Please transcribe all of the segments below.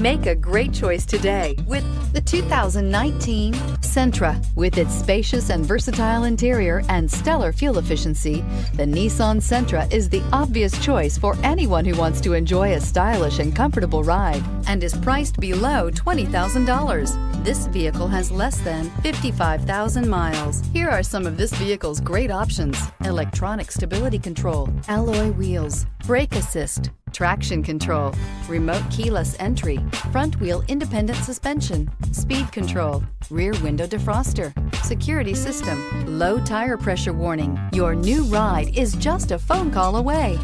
Make a great choice today with the 2019 Sentra. With its spacious and versatile interior and stellar fuel efficiency, the Nissan Sentra is the obvious choice for anyone who wants to enjoy a stylish and comfortable ride and is priced below $20,000. This vehicle has less than 55,000 miles. Here are some of this vehicle's great options: electronic stability control, alloy wheels, brake assist, traction control, remote keyless entry, front wheel independent suspension, speed control, rear window defroster, security system, low tire pressure warning. Your new ride is just a phone call away.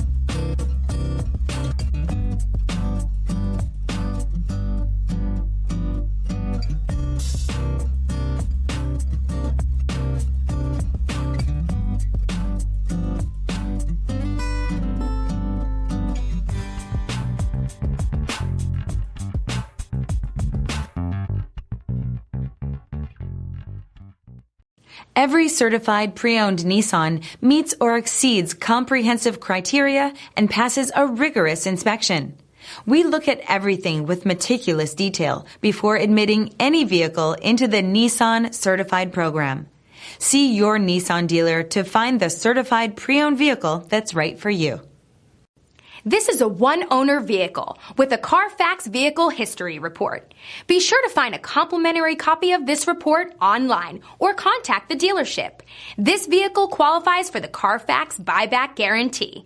Every certified pre-owned Nissan meets or exceeds comprehensive criteria and passes a rigorous inspection. We look at everything with meticulous detail before admitting any vehicle into the Nissan Certified Program. See your Nissan dealer to find the certified pre-owned vehicle that's right for you. This is a one-owner vehicle with a Carfax Vehicle History Report. Be sure to find a complimentary copy of this report online or contact the dealership. This vehicle qualifies for the Carfax Buyback Guarantee.